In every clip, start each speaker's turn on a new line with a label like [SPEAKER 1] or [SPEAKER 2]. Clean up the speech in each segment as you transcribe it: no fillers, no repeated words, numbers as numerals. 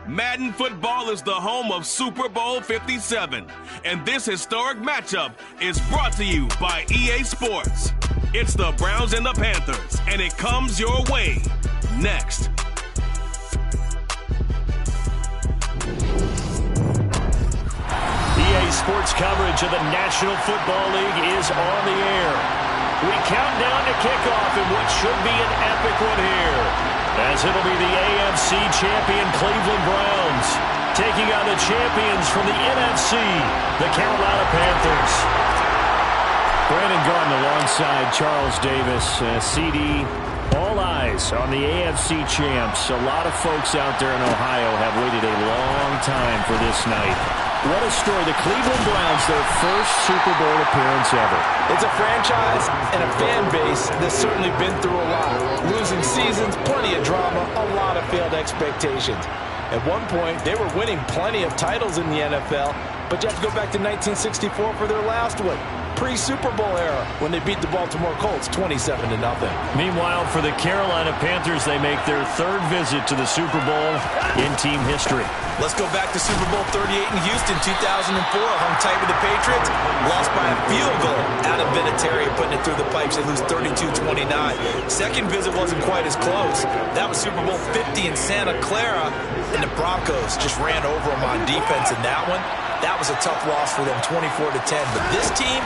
[SPEAKER 1] Madden football is the home of Super Bowl 57, and this historic matchup is brought to you by EA Sports. It's the Browns and the Panthers, and it comes your way next.
[SPEAKER 2] EA Sports coverage of the National Football League is on the air. We count down to kickoff in what should be an epic one here, as it'll be the AFC champion Cleveland Browns taking on the champions from the NFC, the Carolina Panthers. Brandon Garden alongside Charles Davis, CD. All eyes on the AFC champs. A lot of folks out there in Ohio have waited a long time for this night. What a story. The Cleveland Browns, their first Super Bowl appearance ever.
[SPEAKER 3] It's a franchise and a fan base that's certainly been through a lot. Losing seasons, plenty of drama, a lot of failed expectations. At one point, they were winning plenty of titles in the NFL, but you have to go back to 1964 for their last one. Pre-Super Bowl era when they beat the Baltimore Colts 27-0.
[SPEAKER 2] Meanwhile, for the Carolina Panthers, they make their third visit to the Super Bowl in team history.
[SPEAKER 3] Let's go back to Super Bowl 38 in Houston, 2004. Hung tight with the Patriots. Lost by a field goal out of Vinatieri, putting it through the pipes. They lose 32-29. Second visit wasn't quite as close. That was Super Bowl 50 in Santa Clara, and the Broncos just ran over them on defense in that one. That was a tough loss for them, 24-10. But this team,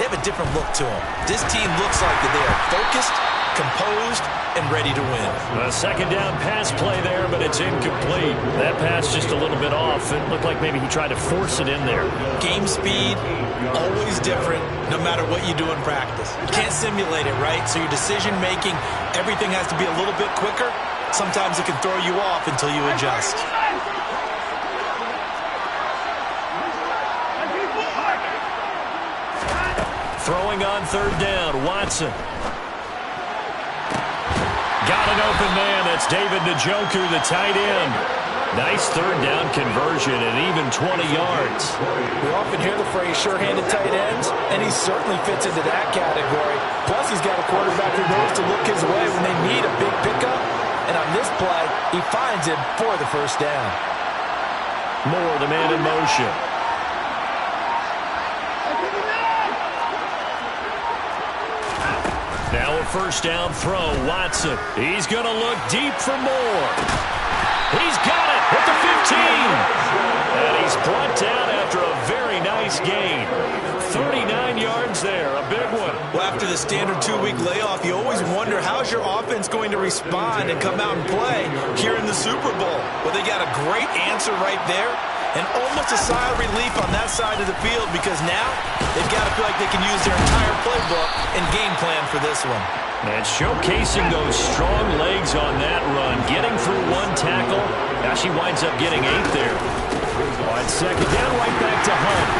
[SPEAKER 3] they have a different look to them. This team looks like that they are focused, composed, and ready to win.
[SPEAKER 2] A second down pass play there, but it's incomplete. That pass just a little bit off. It looked like maybe he tried to force it in there.
[SPEAKER 3] Game speed, always different, no matter what you do in practice. You can't simulate it, right? So your decision-making, everything has to be a little bit quicker. Sometimes it can throw you off until you adjust.
[SPEAKER 2] Throwing on third down, Watson. Got an open man. That's David Njoku, the tight end. Nice third down conversion and even 20 yards.
[SPEAKER 3] We often hear the phrase sure-handed tight ends, and he certainly fits into that category. Plus, he's got a quarterback who knows to look his way when they need a big pickup. And on this play, he finds him for the first down.
[SPEAKER 2] Moore, the man in motion. Now a first down throw, Watson. He's going to look deep for Moore. He's got it at the 15. And he's brought down after a very nice gain. 39 yards there, a big one.
[SPEAKER 3] Well, after the standard 2-week layoff, you always wonder how's your offense going to respond and come out and play here in the Super Bowl. Well, they got a great answer right there. And almost a sigh of relief on that side of the field because now they've got to feel like they can use their entire playbook and game plan for this one.
[SPEAKER 2] And showcasing those strong legs on that run, getting through one tackle. Now she winds up getting 8 there. On second down, right back to Hunt.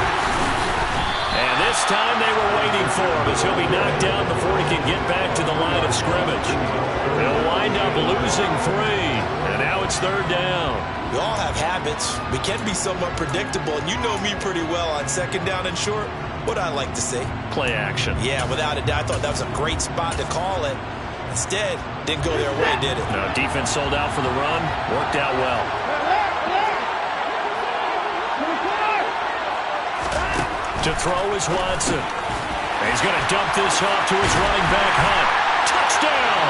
[SPEAKER 2] And this time they were waiting for him as he'll be knocked down before he can get back to the line of scrimmage. They'll wind up losing 3, and now it's third down.
[SPEAKER 3] We all have habits. We can be somewhat predictable, and you know me pretty well on second down and short. What I like to see.
[SPEAKER 2] Play action.
[SPEAKER 3] Yeah, without a doubt. I thought that was a great spot to call it. Instead, didn't go their way, did it?
[SPEAKER 2] No, defense sold out for the run. Worked out well. To throw is Watson. He's going to dump this off to his running back, Hunt. Touchdown!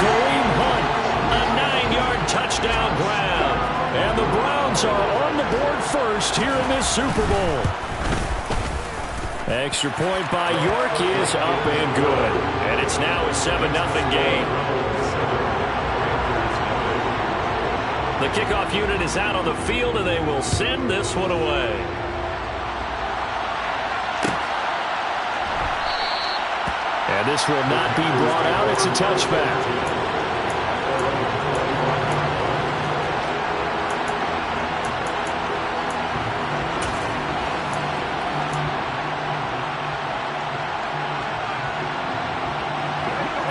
[SPEAKER 2] Kareem Hunt, a 9-yard touchdown grab. And the Browns are on the board first here in this Super Bowl. Extra point by York is up and good. And it's now a 7-0 game. The kickoff unit is out on the field, and they will send this one away. And this will not be brought out. It's a touchback.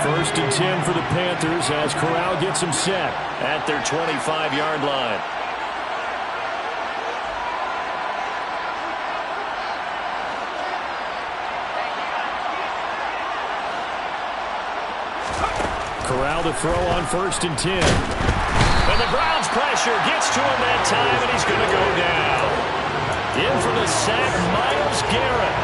[SPEAKER 2] First and 10 for the Panthers as Corral gets them set at their 25-yard line. Corral to throw on first and 10. And the Browns pressure gets sack, Myles Garrett.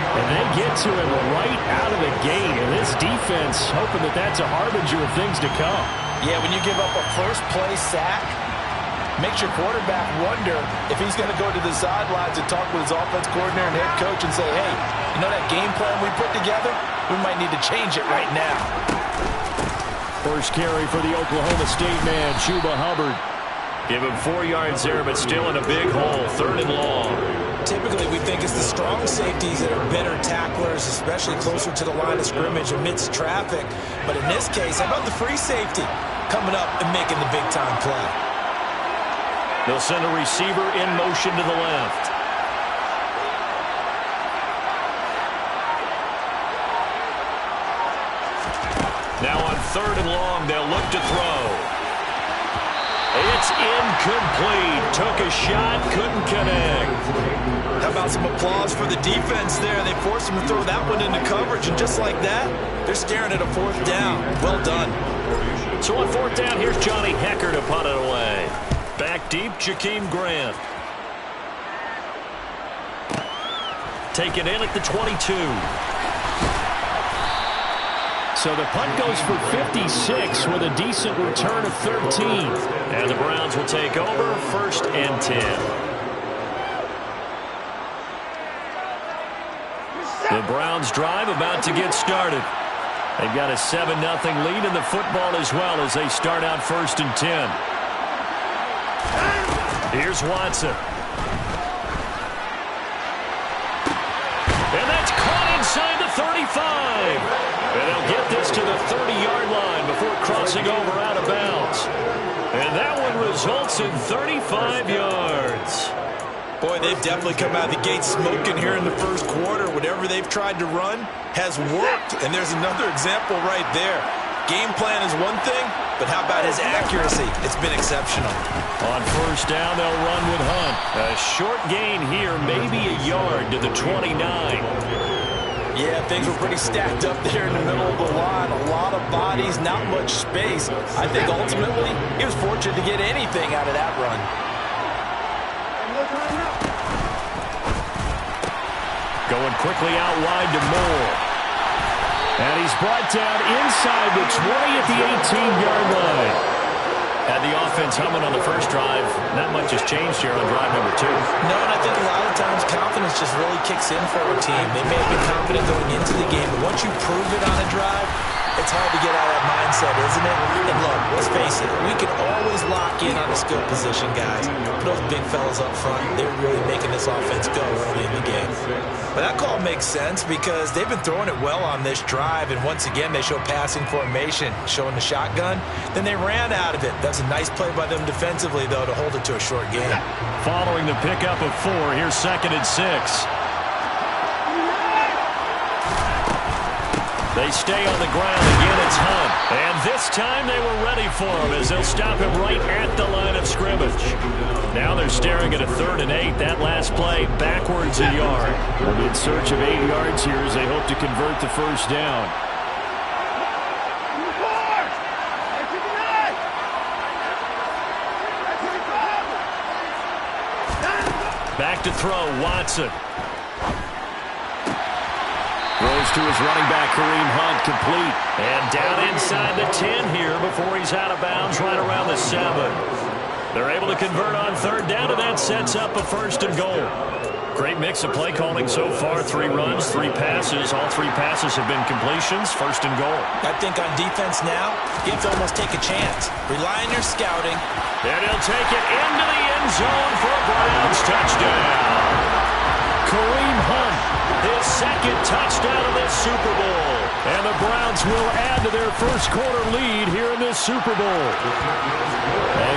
[SPEAKER 2] And they get to him right out of the gate. And this defense hoping that that's a harbinger of things to come.
[SPEAKER 3] Yeah, when you give up a first-play sack, makes your quarterback wonder if he's going to go to the sidelines and talk with his offense coordinator and head coach and say, hey, you know that game plan we put together? We might need to change it right now.
[SPEAKER 2] First carry for the Oklahoma State man, Chuba Hubbard. Give him 4 yards there, but still in a big hole, 3rd and long.
[SPEAKER 3] Typically, we think it's the strong safeties that are better tacklers, especially closer to the line of scrimmage amidst traffic. But in this case, how about the free safety coming up and making the big-time play?
[SPEAKER 2] They'll send a receiver in motion to the left. Now on 3rd and long, they'll look to throw. It's incomplete. Took a shot, couldn't connect.
[SPEAKER 3] How about some applause for the defense there? They forced him to throw that one into coverage, and just like that, they're staring at a 4th down. Well done.
[SPEAKER 2] So on 4th down, here's Johnny Hecker to punt it away. Back deep, Jakeem Grant. Take it in at the 22. So the punt goes for 56 with a decent return of 13. And the Browns will take over 1st and 10. The Browns drive about to get started. They've got a 7-0 lead in the football as well as they start out 1st and 10. Here's Watson. And that's caught inside the 35. And they'll get this to the 30-yard line before crossing over out of bounds. And that one results in 35 yards.
[SPEAKER 3] Boy, they've definitely come out of the gate smoking here in the 1st quarter. Whatever they've tried to run has worked. And there's another example right there. Game plan is one thing, but how about his accuracy? It's been exceptional.
[SPEAKER 2] On 1st down, they'll run with Hunt. A short gain here, maybe a yard to the 29.
[SPEAKER 3] Yeah, things were pretty stacked up there in the middle of the line. A lot of bodies, not much space. I think ultimately he was fortunate to get anything out of that run.
[SPEAKER 2] Going quickly out wide to Moore. And he's brought down inside the 20 at the 18-yard line. Had the offense humming on the first drive. Not much has changed here on drive number 2.
[SPEAKER 3] No, and I think a lot of times confidence just really kicks in for a team. They may have been confident going into the game, but once you prove it on a drive, it's hard to get out of that mindset, isn't it? And look, let's face it, we can always lock in on a skill position, guys. But those big fellas up front, they're really making this offense go early in the game. But that call makes sense because they've been throwing it well on this drive, and once again, they show passing formation, showing the shotgun. Then they ran out of it. That's a nice play by them defensively, though, to hold it to a short game.
[SPEAKER 2] Following the pickup of 4, here's 2nd and 6. They stay on the ground. Again, it's Hunt. And this time they were ready for him as they'll stop him right at the line of scrimmage. Now they're staring at a 3rd and 8. That last play backwards a yard. They'll be in search of 8 yards here as they hope to convert the 1st down. Back to throw, Watson. Throws to his running back, Kareem Hunt, complete. And down inside the 10 here before he's out of bounds right around the 7. They're able to convert on 3rd down, and that sets up a 1st and goal. Great mix of play calling so far. 3 runs, 3 passes. All 3 passes have been completions. 1st and goal.
[SPEAKER 3] I think on defense now, you have to almost take a chance. Rely on your scouting.
[SPEAKER 2] And he'll take it into the end zone for a Browns touchdown. Kareem Hunt, his 2nd touchdown of this Super Bowl. And the Browns will add to their 1st quarter lead here in this Super Bowl.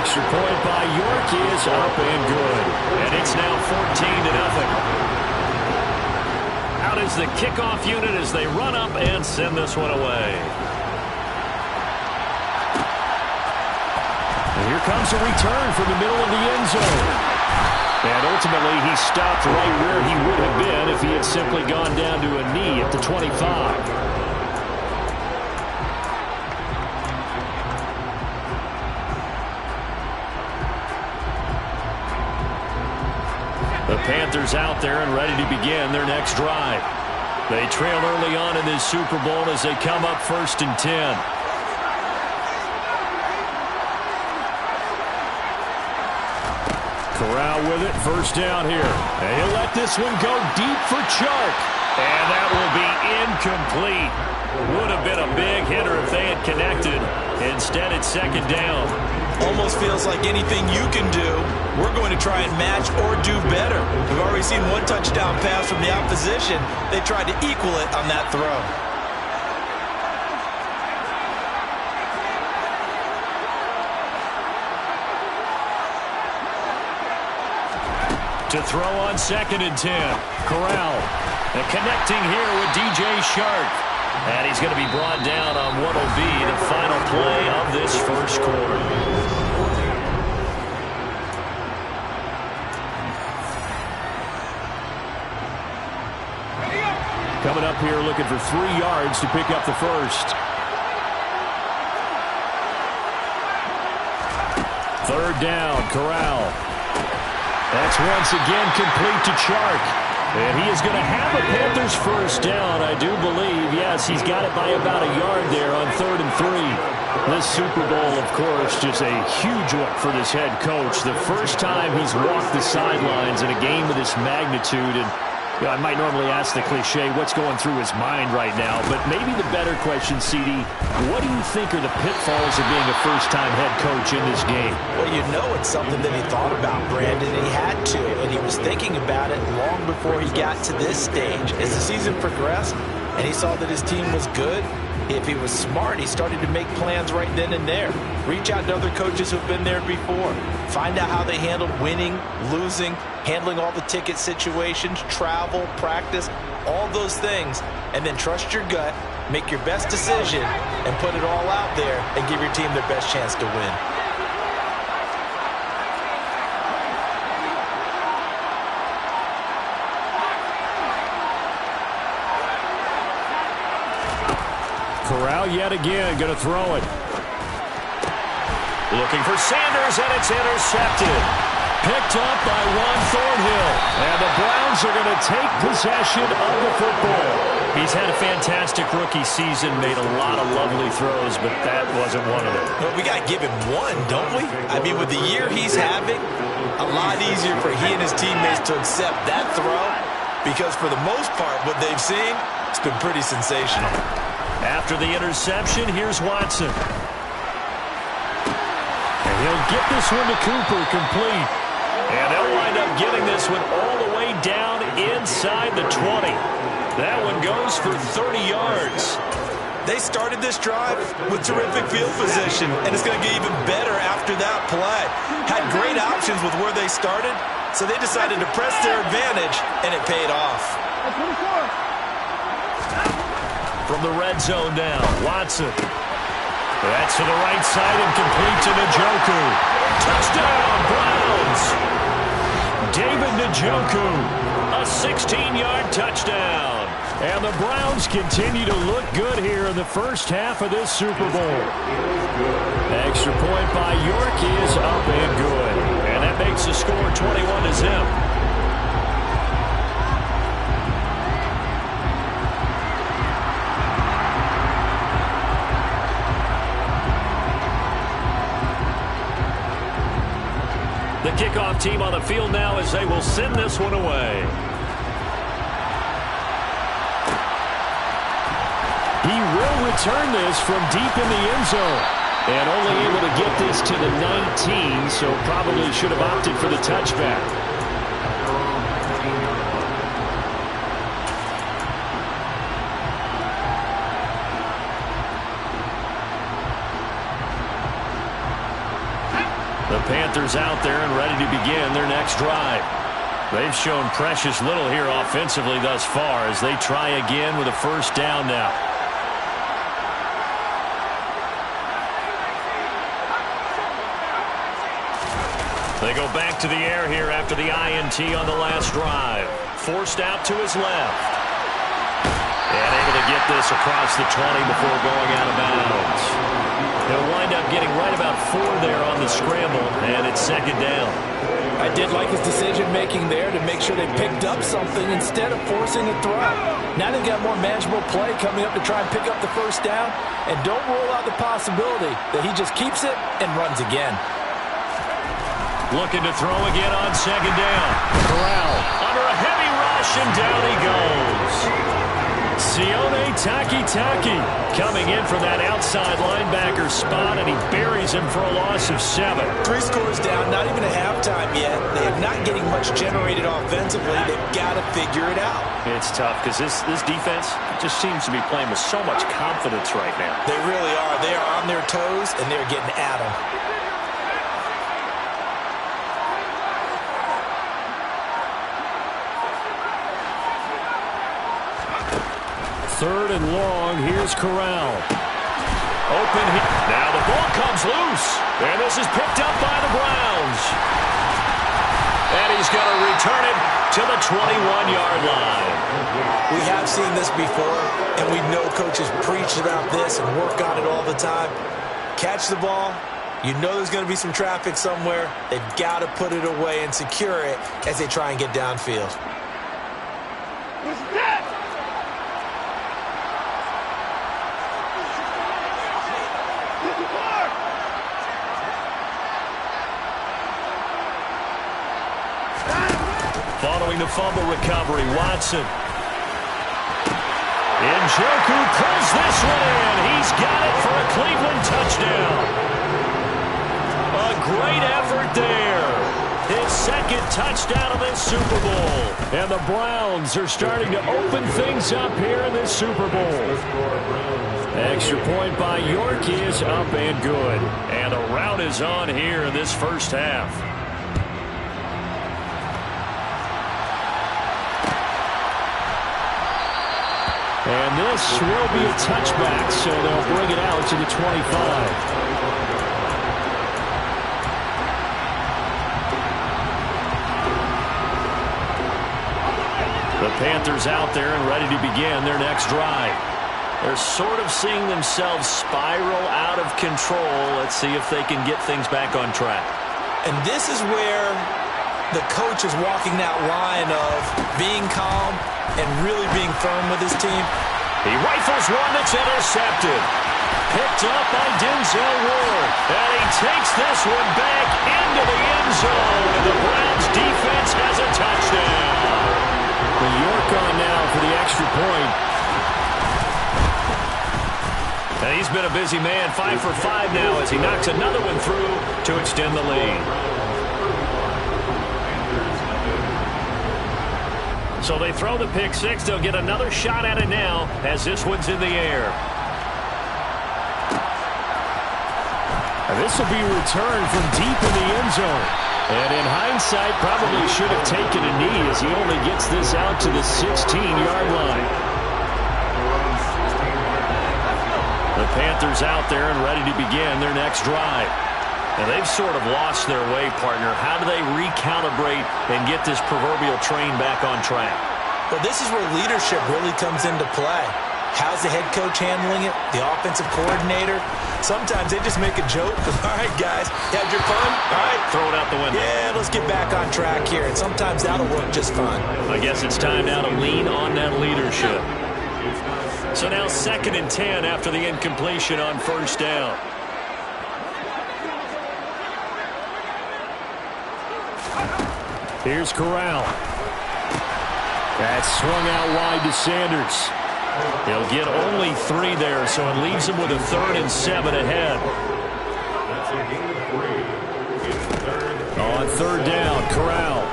[SPEAKER 2] Extra point by York is up and good. And it's now 14-0. Out is the kickoff unit as they run up and send this one away. And here comes a return from the middle of the end zone. And ultimately, he stopped right where he would have been if he had simply gone down to a knee at the 25. The Panthers out there and ready to begin their next drive. They trail early on in this Super Bowl as they come up 1st and 10. Corral with it, 1st down here. And he'll let this one go deep for Chark. And that will be incomplete. Would have been a big hitter if they had connected. Instead, it's 2nd down.
[SPEAKER 3] Almost feels like anything you can do, we're going to try and match or do better. We've already seen one touchdown pass from the opposition. They tried to equal it on that throw.
[SPEAKER 2] To throw on 2nd and 10. Corral. And connecting here with DJ Chark. And he's going to be brought down on what will be the final play of this 1st quarter. Coming up here looking for 3 yards to pick up the 1st. 3rd down, Corral. That's once again complete to Chark. And he is going to have a Panthers 1st down, I do believe. Yes, he's got it by about a yard there on 3rd and 3. This Super Bowl, of course, just a huge one for this head coach. The first time he's walked the sidelines in a game of this magnitude. And you know, I might normally ask the cliche, what's going through his mind right now? But maybe the better question, CD, what do you think are the pitfalls of being a first-time head coach in this game?
[SPEAKER 3] Well, you know it's something that he thought about, Brandon. He had to, and he was thinking about it long before he got to this stage. As the season progressed and he saw that his team was good, if he was smart, he started to make plans right then and there. Reach out to other coaches who've been there before. Find out how they handled winning, losing, handling all the ticket situations, travel, practice, all those things. And then trust your gut, make your best decision, and put it all out there and give your team their best chance to win.
[SPEAKER 2] Corral yet again going to throw it. Looking for Sanders, and it's intercepted. Picked up by Juan Thornhill. And the Browns are going to take possession of the football. He's had a fantastic rookie season, made a lot of lovely throws, but that wasn't one of them.
[SPEAKER 3] Well, we got to give him one, don't we? I mean, with the year he's having, a lot easier for he and his teammates to accept that throw, because for the most part, what they've seen, it's been pretty sensational.
[SPEAKER 2] After the interception, here's Watson. And he'll get this one to Cooper, complete. And they'll wind up getting this one all the way down inside the 20. That one goes for 30 yards.
[SPEAKER 3] They started this drive with terrific field position, and it's going to get even better after that play. Had great options with where they started, so they decided to press their advantage, and it paid off.
[SPEAKER 2] From the red zone now, Watson. That's to the right side and complete to Njoku. Touchdown, Browns! David Njoku, a 16-yard touchdown. And the Browns continue to look good here in the first half of this Super Bowl. Extra point by York is up and good. And that makes the score 21-0. The kickoff team on the field now as they will send this one away. He will return this from deep in the end zone. And only able to get this to the 19, so probably should have opted for the touchback. The Panthers out there and ready to begin their next drive. They've shown precious little here offensively thus far as they try again with a first down now. They go back to the air here after the INT on the last drive. Forced out to his left. And able to get this across the 20 before going out of bounds. He'll wind up getting right about 4 there on the scramble, and it's second down.
[SPEAKER 3] I did like his decision-making there to make sure they picked up something instead of forcing a throw. Now they've got more manageable play coming up to try and pick up the first down, and don't rule out the possibility that he just keeps it and runs again.
[SPEAKER 2] Looking to throw again on second down. Corral under a heavy rush, and down he goes. Sione Takitaki coming in from that outside linebacker spot, and he buries him for a loss of 7.
[SPEAKER 3] 3 scores down, not even a halftime yet. They are not getting much generated offensively. They've got to figure it out.
[SPEAKER 2] It's tough because this defense just seems to be playing with so much confidence right now.
[SPEAKER 3] They really are. They are on their toes, and they're getting at them.
[SPEAKER 2] Third and long. Here's Corral. Open. Now the ball comes loose. And this is picked up by the Browns. And he's going to return it to the 21-yard line.
[SPEAKER 3] We have seen this before, and we know coaches preach about this and work on it all the time. Catch the ball. You know there's going to be some traffic somewhere. They've got to put it away and secure it as they try and get downfield.
[SPEAKER 2] Following the fumble recovery, Watson. Njoku pulls this one in. He's got it for a Cleveland touchdown. A great effort there. His second touchdown of this Super Bowl. And the Browns are starting to open things up here in this Super Bowl. Extra point by York is up and good. And the rout is on here in this first half. And this will be a touchback, so they'll bring it out to the 25. The Panthers out there and ready to begin their next drive. They're sort of seeing themselves spiral out of control. Let's see if they can get things back on track.
[SPEAKER 3] And this is where the coach is walking that line of being calm and really being firm with his team.
[SPEAKER 2] He rifles one that's intercepted. Picked up by Denzel Ward. And he takes this one back into the end zone. And the Browns defense has a touchdown. The York on now for the extra point. And he's been a busy man. 5 for 5 now as he knocks another one through to extend the lead. So they throw the pick six. They'll get another shot at it now as this one's in the air. And this will be returned from deep in the end zone. And in hindsight, probably should have taken a knee as he only gets this out to the 16-yard line. The Panthers out there and ready to begin their next drive. And they've sort of lost their way, partner. How do they recalibrate and get this proverbial train back on track?
[SPEAKER 3] Well, this is where leadership really comes into play. How's the head coach handling it? The offensive coordinator? Sometimes they just make a joke. All right, guys, had your fun? All right.
[SPEAKER 2] Throw it out the window.
[SPEAKER 3] Yeah, let's get back on track here. And sometimes that'll work just fine.
[SPEAKER 2] I guess it's time now to lean on that leadership. So now 2nd and 10 after the incompletion on first down. Here's Corral. That's swung out wide to Sanders. He'll get only 3 there, so it leaves him with a 3rd and 7 ahead. On 3rd down, Corral.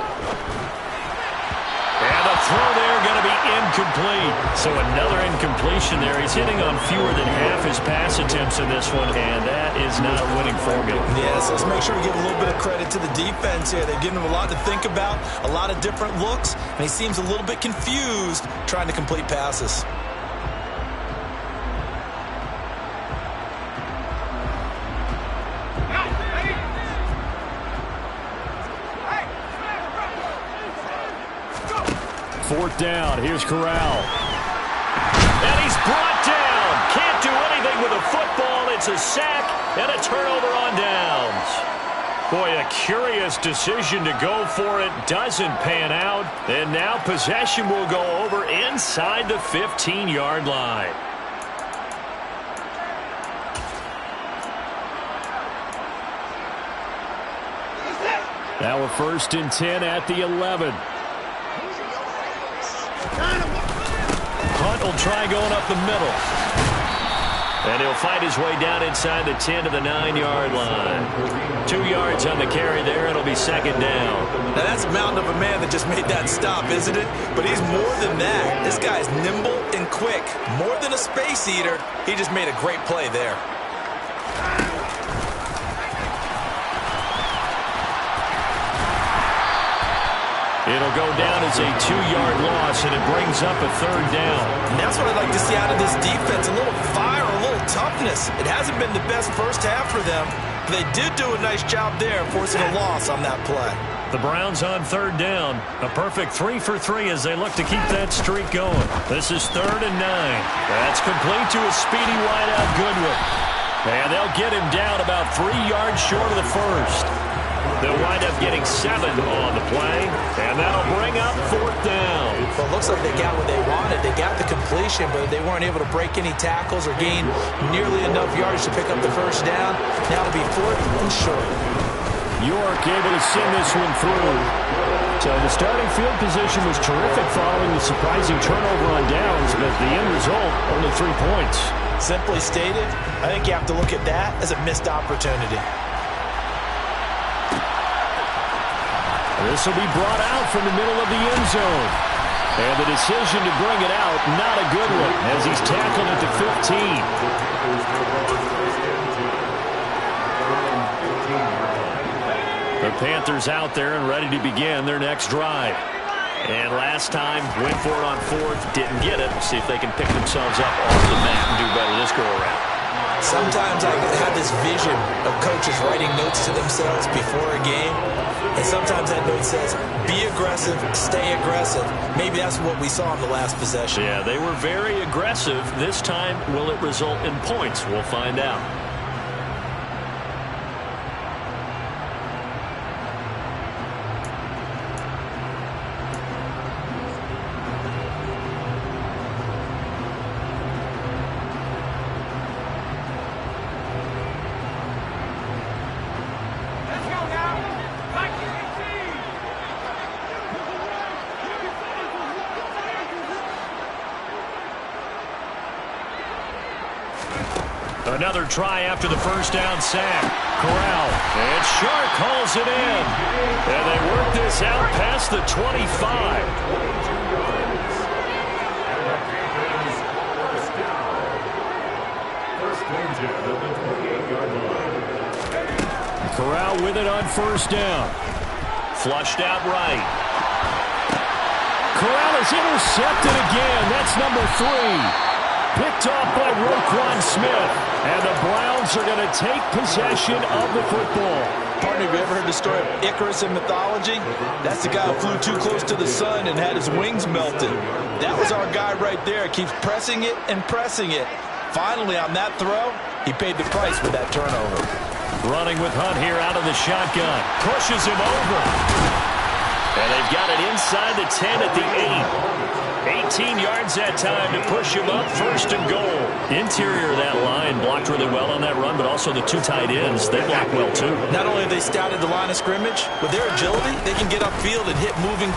[SPEAKER 2] And the throw there going to be incomplete. So another incompletion there. He's hitting on fewer than half his pass attempts in this one, and that is not a winning formula.
[SPEAKER 3] Yes, let's make sure we give a little bit of credit to the defense here. They've given him a lot to think about, a lot of different looks, and he seems a little bit confused trying to complete passes.
[SPEAKER 2] Fourth down. Here's Corral. And he's brought down. Can't do anything with a football. It's a sack and a turnover on downs. Boy, a curious decision to go for it. Doesn't pan out. And now possession will go over inside the 15-yard line. Now a 1st and 10 at the 11. Hunt will try going up the middle. And he'll fight his way down inside the 10 to the 9-yard line. 2 yards on the carry there. It'll be 2nd down.
[SPEAKER 3] Now that's a mountain of a man that just made that stop, isn't it? But he's more than that. This guy's nimble and quick. More than a space eater. He just made a great play there.
[SPEAKER 2] It'll go down as a 2-yard loss, and it brings up a 3rd down.
[SPEAKER 3] And that's what I'd like to see out of this defense, a little fire, a little toughness. It hasn't been the best first half for them, but they did do a nice job there forcing a loss on that play.
[SPEAKER 2] The Browns on 3rd down. A perfect 3 for 3 as they look to keep that streak going. This is 3rd and 9. That's complete to a speedy wideout Goodwin. And they'll get him down about 3 yards short of the first. They'll wind up getting 7 on the play, and that'll bring up 4th down.
[SPEAKER 3] Well, it looks like they got what they wanted. They got the completion, but they weren't able to break any tackles or gain nearly enough yards to pick up the 1st down. Now it'll be 4th and short.
[SPEAKER 2] York able to send this one through. So the starting field position was terrific following the surprising turnover on downs, but the end result, only 3 points.
[SPEAKER 3] Simply stated, I think you have to look at that as a missed opportunity.
[SPEAKER 2] This will be brought out from the middle of the end zone. And the decision to bring it out, not a good one, as he's tackled at the 15. The Panthers out there and ready to begin their next drive. And last time, went for it on 4th, didn't get it. We'll see if they can pick themselves up off the mat and do better this go-around.
[SPEAKER 3] Sometimes I have this vision of coaches writing notes to themselves before a game. And sometimes that note says, be aggressive, stay aggressive. Maybe that's what we saw in the last possession.
[SPEAKER 2] Yeah, they were very aggressive. This time, will it result in points? We'll find out. Another try after the 1st down sack. Corral. And Shark hauls it in. And they work this out past the 25. Corral with it on 1st down. Flushed out right. Corral is intercepted again. That's number 3. Picked off by Roquan Smith. And the Browns are going to take possession of the football.
[SPEAKER 3] Partner, have you ever heard the story of Icarus in mythology? That's the guy who flew too close to the sun and had his wings melted. That was our guy right there. Keeps pressing it and pressing it. Finally, on that throw, he paid the price with that turnover.
[SPEAKER 2] Running with Hunt here out of the shotgun. Pushes him over. And they've got it inside the 10 at the 8. 18 yards that time to push him up, 1st and goal. Interior of that line blocked really well on that run, but also the 2 tight ends, they block well too.
[SPEAKER 3] Not only have they scouted the line of scrimmage, with their agility, they can get upfield and hit moving